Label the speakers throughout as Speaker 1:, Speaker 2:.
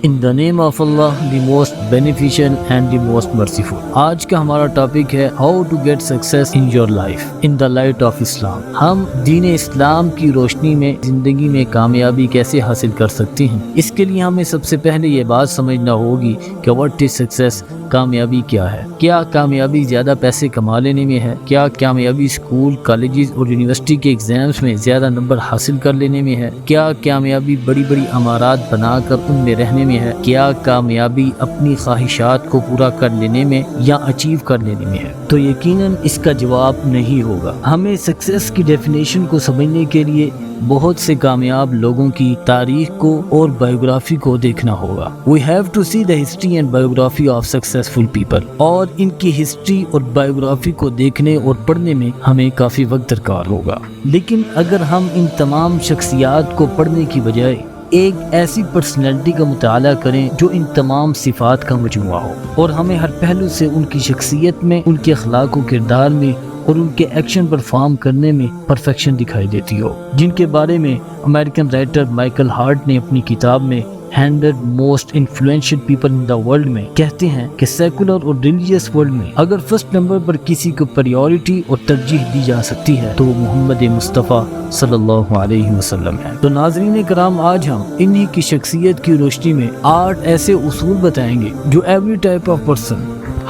Speaker 1: In the name of Allah, the most beneficial and the most merciful. آج کا ہمارا topic ہے How to get success in your life in the light of Islam. ہم دین اسلام کی روشنی میں زندگی میں کامیابی کیسے حاصل کر سکتے ہیں؟ اس کے لیے ہمیں سب سے پہلے یہ بات سمجھنا ہوگی کہ what is success؟ کامیابی کیا ہے؟ کیا کامیابی زیادہ پیسے کما لینے میں ہے؟ کیا کامیابی اسکول، کالجز اور یونیورسٹی کے ایگزامز میں زیادہ نمبر حاصل کر لینے میں ہے؟ کیا کامیابی بڑی بڑی عمارات بنا کر ان میں رہنے میں ہے؟ کیا کامیابی اپنی خواہشات کو پورا کر لینے میں یا اچیو کر لینے میں ہے؟ تو یقیناً اس کا جواب نہیں ہوگا۔ ہمیں سکسیس کی ڈیفینیشن کو سمجھنے کے لیے بہت سے کامیاب لوگوں کی تاریخ کو اور بایوگرافی کو دیکھنا ہوگا۔ We have to see the history and biography of successful people۔ اور ان کی ہسٹری اور بایوگرافی کو دیکھنے اور پڑھنے میں ہمیں کافی وقت درکار ہوگا، لیکن اگر ہم ان تمام شخصیات کو پڑھنے کی بجائے ایک ایسی پرسنالٹی کا مطالعہ کریں جو ان تمام صفات کا مجموعہ ہو اور ہمیں ہر پہلو سے ان کی شخصیت میں، ان کے اخلاق و کردار میں اور ان کے ایکشن پرفارم کرنے میں پرفیکشن دکھائی دیتی ہو، جن کے بارے میں امریکن رائٹر مائیکل ہارٹ نے اپنی کتاب میں 100 most influential people in the world میں کہتے ہیں کہ سیکولر اور ریلیجیس ورلڈ میں اگر فرسٹ نمبر پر کسی کو پریورٹی اور ترجیح دی جا سکتی ہے تو وہ محمد مصطفیٰ صلی اللہ علیہ وسلم ہے۔ تو ناظرین کرام، آج ہم انہی کی شخصیت کی روشنی میں 8 ایسے اصول بتائیں گے جو ایوری ٹائپ آف پرسن،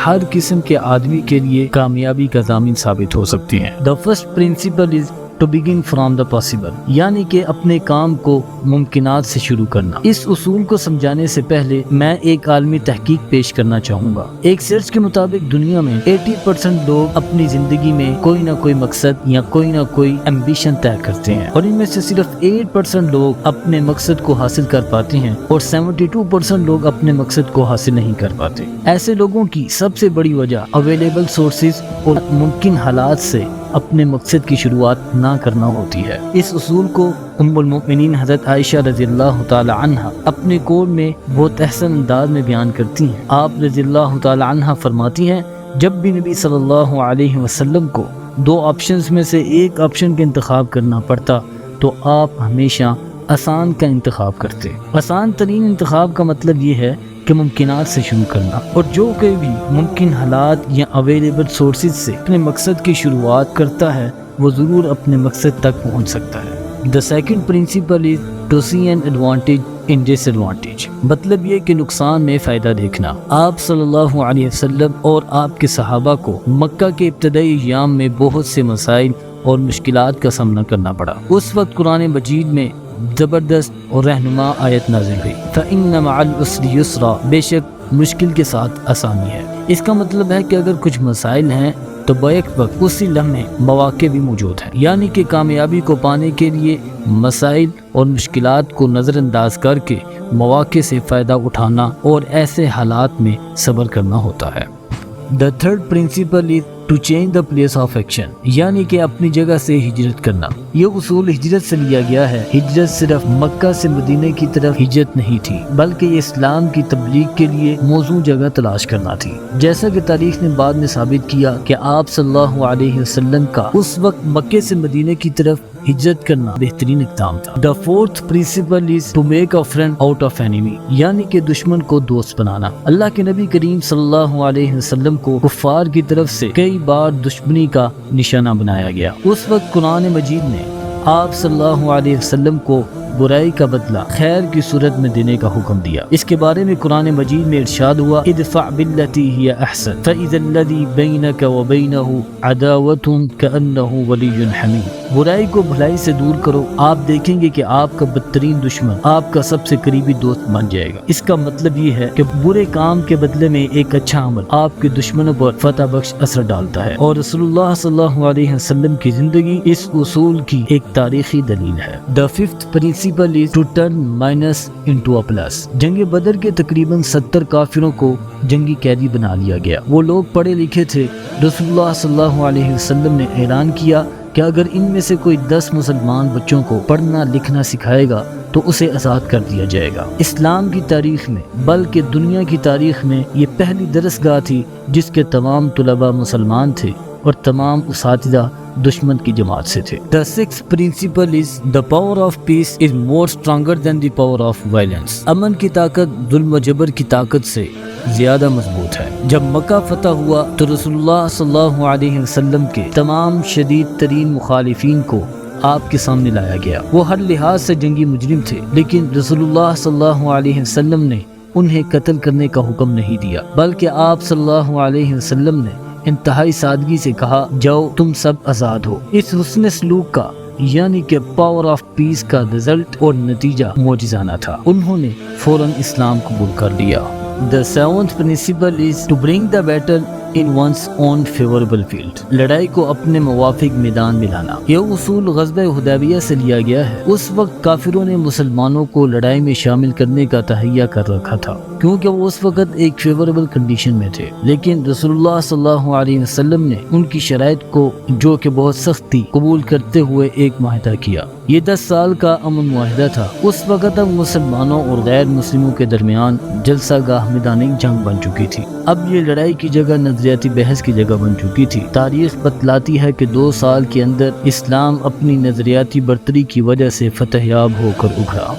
Speaker 1: ہر قسم کے آدمی کے لیے کامیابی کا ضامن ثابت ہو سکتی ہیں۔ The first principle is to begin from the possible، یعنی کہ اپنے کام کو ممکنات سے شروع کرنا۔ اس اصول کو سمجھانے سے پہلے میں ایک عالمی تحقیق پیش کرنا چاہوں گا۔ ایک سرچ کے مطابق دنیا میں 80% لوگ اپنی زندگی میں کوئی نہ کوئی مقصد یا کوئی نہ کوئی ایمبیشن طے کرتے ہیں، اور ان میں سے صرف 8% لوگ اپنے مقصد کو حاصل کر پاتے ہیں اور 72% لوگ اپنے مقصد کو حاصل نہیں کر پاتے۔ ایسے لوگوں کی سب سے بڑی وجہ اویلیبل سورسز اور ممکن حالات سے اپنے مقصد کی شروعات نہ کرنا ہوتی ہے۔ اس اصول کو ام المؤمنین حضرت عائشہ رضی اللہ تعالی عنہ اپنے قول میں بہت احسن انداز میں بیان کرتی ہیں۔ آپ رضی اللہ تعالی عنہ فرماتی ہیں، جب بھی نبی صلی اللہ علیہ وسلم کو 2 آپشنز میں سے ایک آپشن کا انتخاب کرنا پڑتا تو آپ ہمیشہ آسان کا انتخاب کرتے۔ آسان ترین انتخاب کا مطلب یہ ہے کہ ممکنات سے شروع کرنا، اور جو کوئی بھی ممکن حالات یا اویلیبل سورسز سے اپنے مقصد کی شروعات کرتا ہے وہ ضرور اپنے مقصد تک پہنچ سکتا ہے۔ The second principle is to see an advantage in disadvantage، مطلب یہ کہ نقصان میں فائدہ دیکھنا۔ آپ صلی اللہ علیہ وسلم اور آپ کے صحابہ کو مکہ کے ابتدائی ایام میں بہت سے مسائل اور مشکلات کا سامنا کرنا پڑا۔ اس وقت قرآن مجید میں زبردست اور رہنما آیت نازل ہوئی، فَإِنَّ مَعَ الْعُسْرِ يُسْرًا، بے شک مشکل کے ساتھ آسانی ہے۔ اس کا مطلب ہے کہ اگر کچھ مسائل ہیں تو بیک وقت اسی لمحے مواقع بھی موجود ہیں، یعنی کہ کامیابی کو پانے کے لیے مسائل اور مشکلات کو نظر انداز کر کے مواقع سے فائدہ اٹھانا اور ایسے حالات میں صبر کرنا ہوتا ہے۔ The third principle is to change the place of action، یعنی کہ اپنی جگہ سے ہجرت کرنا۔ یہ اصول ہجرت سے لیا گیا ہے۔ ہجرت صرف مکہ سے مدینہ کی طرف ہجرت نہیں تھی، بلکہ یہ اسلام کی تبلیغ کے لیے موزوں جگہ تلاش کرنا تھی۔ جیسا کہ تاریخ نے بعد میں ثابت کیا کہ آپ صلی اللہ علیہ وسلم کا اس وقت مکے سے مدینہ کی طرف ہجرت کرنا بہترین اقدام تھا۔ The fourth principle is to make a friend out of enemy، یعنی کہ دشمن کو دوست بنانا۔ اللہ کے نبی کریم صلی اللہ علیہ وسلم کو کفار کی طرف سے کئی بار دشمنی کا نشانہ بنایا گیا۔ اس وقت قرآن مجید نے آپ صلی اللہ علیہ وسلم کو برائی کا بدلہ خیر کی صورت میں دینے کا حکم دیا۔ اس کے بارے میں قرآن مجید میں ارشاد ہوا، ادفع بالتی ہی احسن فاذا الذی بینک وبینہ عداوۃ کانہ ولی حمیم، برائی کو بھلائی سے دور کرو، آپ دیکھیں گے کہ آپ کا بدترین دشمن آپ کا سب سے قریبی دوست بن جائے گا۔ اس کا مطلب یہ ہے کہ برے کام کے بدلے میں ایک اچھا عمل آپ کے دشمنوں پر فتح بخش اثر ڈالتا ہے، اور رسول اللہ صلی اللہ علیہ وسلم کی زندگی اس اصول کی ایک تاریخی دلیل ہے۔ The fifth principle is to turn minus into a plus۔ جنگ بدر کے تقریباً 70 کافروں کو جنگی قیدی بنا لیا گیا۔ وہ لوگ پڑھے لکھے تھے۔ رسول اللہ صلی اللہ علیہ وسلم نے اعلان کیا کہ اگر ان میں سے کوئی 10 مسلمان بچوں کو پڑھنا لکھنا سکھائے گا تو اسے آزاد کر دیا جائے گا۔ اسلام کی تاریخ میں بلکہ دنیا کی تاریخ میں یہ پہلی درسگاہ تھی جس کے تمام طلباء مسلمان تھے اور تمام اساتذہ دشمن کی جماعت سے تھے۔ The sixth principle is the power of peace is more stronger than the power of violence. امن کی طاقت ظلم و جبر کی طاقت سے زیادہ مضبوط ہے۔ جب مکہ فتح ہوا تو رسول اللہ صلی اللہ علیہ وسلم کے تمام شدید ترین مخالفین کو آپ کے سامنے لایا گیا۔ وہ ہر لحاظ سے جنگی مجرم تھے، لیکن رسول اللہ صلی اللہ علیہ وسلم نے انہیں قتل کرنے کا حکم نہیں دیا، بلکہ آپ صلی اللہ علیہ وسلم نے انتہائی سادگی سے کہا، جاؤ تم سب آزاد ہو۔ اس حسن سلوک کا یعنی کہ پاور آف پیس کا رزلٹ اور نتیجہ معجزانہ تھا۔ انہوں نے فوراً اسلام قبول کر لیا۔ The seventh principle is to bring the battle in one's own favorable field. لڑائی کو اپنے موافق میدان میں لانا۔ یہ اصول غزوہ حدیبیہ سے لیا گیا ہے۔ اس وقت کافروں نے مسلمانوں کو لڑائی میں شامل کرنے کا تہیہ کر رکھا تھا، کیونکہ وہ اس وقت ایک فیوریبل کنڈیشن میں تھے، لیکن رسول اللہ صلی اللہ علیہ وسلم نے ان کی شرائط کو، جو کہ بہت سخت تھی، قبول کرتے ہوئے ایک معاہدہ کیا۔ یہ 10 سال کا امن معاہدہ تھا۔ اس وقت تک مسلمانوں اور غیر مسلموں کے درمیان جلسہ گاہ میدانی جنگ بن چکی تھی۔ اب یہ لڑائی کی جگہ نظریاتی بحث کی جگہ بن چکی تھی۔ تاریخ بتلاتی ہے کہ 2 سال کے اندر اسلام اپنی نظریاتی برتری کی وجہ سے فتح یاب ہو کر ابھرا۔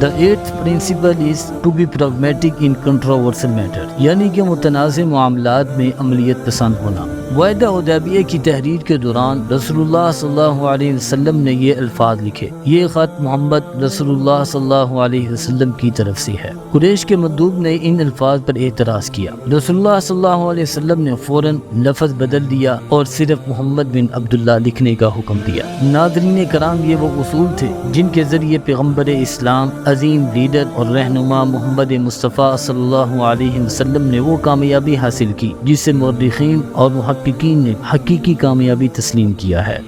Speaker 1: The eighth principle is to be pragmatic in controversial matter، یعنی کہ متنازع معاملات میں عملیت پسند ہونا۔ معاہدہ حدیبیہ کی تحریر کے دوران رسول اللہ صلی اللہ علیہ وسلم نے یہ الفاظ لکھے، یہ خط محمد رسول اللہ صلی اللہ علیہ وسلم کی طرف سے ہے۔ قریش کے مندوب نے ان الفاظ پر اعتراض کیا۔ رسول اللہ صلی اللہ علیہ وسلم نے فوراً لفظ بدل دیا اور صرف محمد بن عبداللہ لکھنے کا حکم دیا۔ ناظرین کرام، یہ وہ اصول تھے جن کے ذریعے پیغمبر اسلام، عظیم لیڈر اور رہنما محمد مصطفیٰ صلی اللہ علیہ وسلم نے وہ کامیابی حاصل کی جسے مورخین اور محققین نے حقیقی کامیابی تسلیم کیا ہے۔